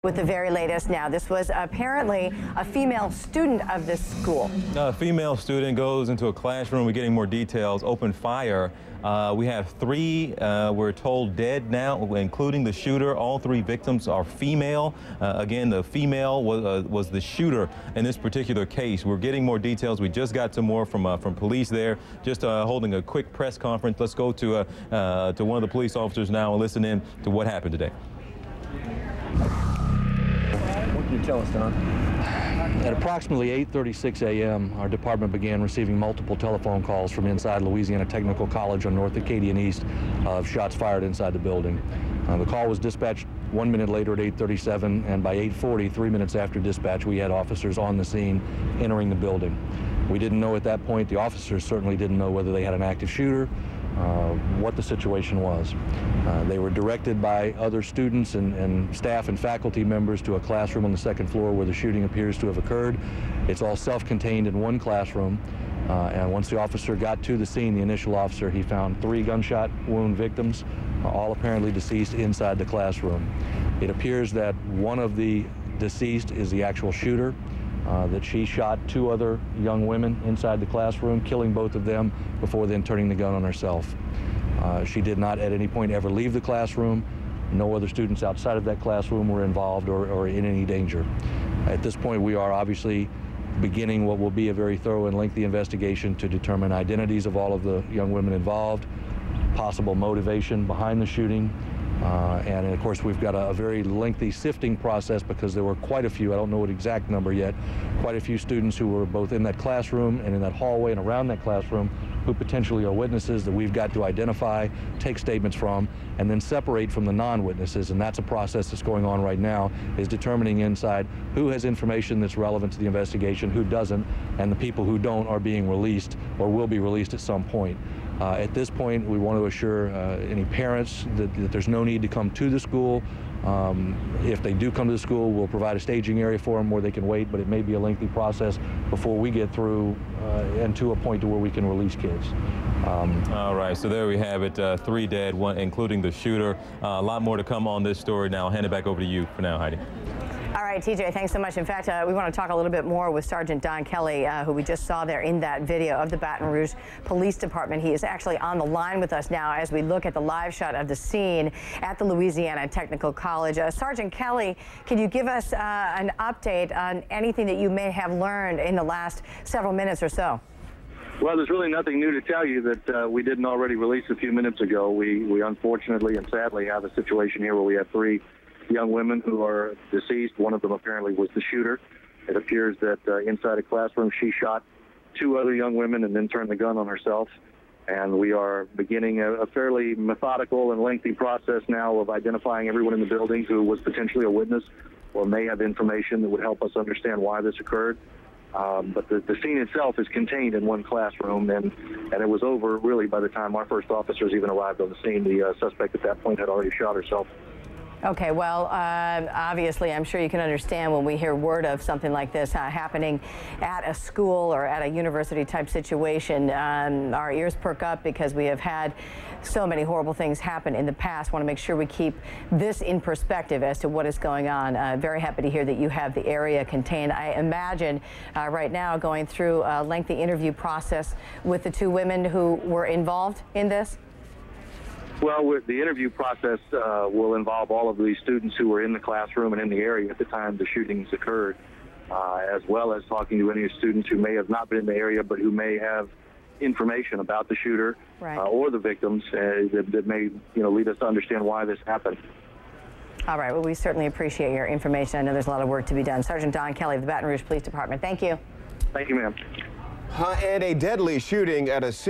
With the very latest now, this was apparently a female student of this school. A female student goes into a classroom. We're getting more details. Opened fire. We have three, we're told, dead now, including the shooter. All three victims are female. Again, the female was the shooter in this particular case. We're getting more details. We just got some more from police there, just holding a quick press conference. Let's go to one of the police officers now and listen in to what happened today. What can you tell us, Don? At approximately 8:36 a.m., our department began receiving multiple telephone calls from inside Louisiana Technical College on North Acadian East of shots fired inside the building. The call was dispatched 1 minute later at 8:37, and by 8:40, 3 minutes after dispatch, we had officers on the scene entering the building. We didn't know at that point, the officers certainly didn't know whether they had an active shooter, what the situation was. They were directed by other students and staff and faculty members to a classroom on the second floor where the shooting appears to have occurred. It's all self-contained in one classroom. And once the officer got to the scene, the initial officer, he found 3 gunshot wound victims, all apparently deceased inside the classroom. It appears that one of the deceased is the actual shooter, that she shot 2 other young women inside the classroom, killing both of them before then turning the gun on herself. She did not at any point ever leave the classroom. No other students outside of that classroom were involved or in any danger. At this point, we are obviously beginning what will be a very thorough and lengthy investigation to determine identities of all of the young women involved, possible motivation behind the shooting, and of course we've got a very lengthy sifting process because there were quite a few, I don't know what exact number yet, quite a few students who were both in that classroom and in that hallway and around that classroom who potentially are witnesses that we've got to identify, take statements from, and then separate from the non-witnesses. And that's a process that's going on right now, is determining inside who has information that's relevant to the investigation, who doesn't, and the people who don't are being released or will be released at some point. At this point, we want to assure any parents that there's no need to come to the school. If they do come to the school, we'll provide a staging area for them where they can wait, but it may be a lengthy process before we get through and to a point to where we can release kids. All right, so there we have it, 3 dead, 1 including the shooter. A lot more to come on this story now. I'll hand it back over to you for now, Heidi. All right, TJ, thanks so much. In fact, we want to talk a little bit more with Sergeant Don Kelly, who we just saw there in that video of the Baton Rouge Police Department. He is actually on the line with us now as we look at the live shot of the scene at the Louisiana Technical College. Sergeant Kelly, can you give us an update on anything that you may have learned in the last several minutes or so? Well, there's really nothing new to tell you that we didn't already release a few minutes ago. We unfortunately and sadly have a situation here where we have 3 young women who are deceased. One of them apparently was the shooter. It appears that inside a classroom she shot 2 other young women and then turned the gun on herself. And we are beginning a fairly methodical and lengthy process now of identifying everyone in the building who was potentially a witness or may have information that would help us understand why this occurred. But the scene itself is contained in one classroom, and it was over really by the time our first officers even arrived on the scene. The suspect at that point had already shot herself. Okay, well, obviously, I'm sure you can understand when we hear word of something like this happening at a school or at a university-type situation, our ears perk up because we have had so many horrible things happen in the past. Want to make sure we keep this in perspective as to what is going on. Very happy to hear that you have the area contained. I imagine right now going through a lengthy interview process with the 2 women who were involved in this. Well, the interview process will involve all of the students who were in the classroom and in the area at the time the shootings occurred, as well as talking to any students who may have not been in the area but who may have information about the shooter, right, or the victims that may lead us to understand why this happened. All right, well, we certainly appreciate your information. I know there's a lot of work to be done. Sergeant Don Kelly of the Baton Rouge Police Department, thank you. Thank you, ma'am. And a deadly shooting at a city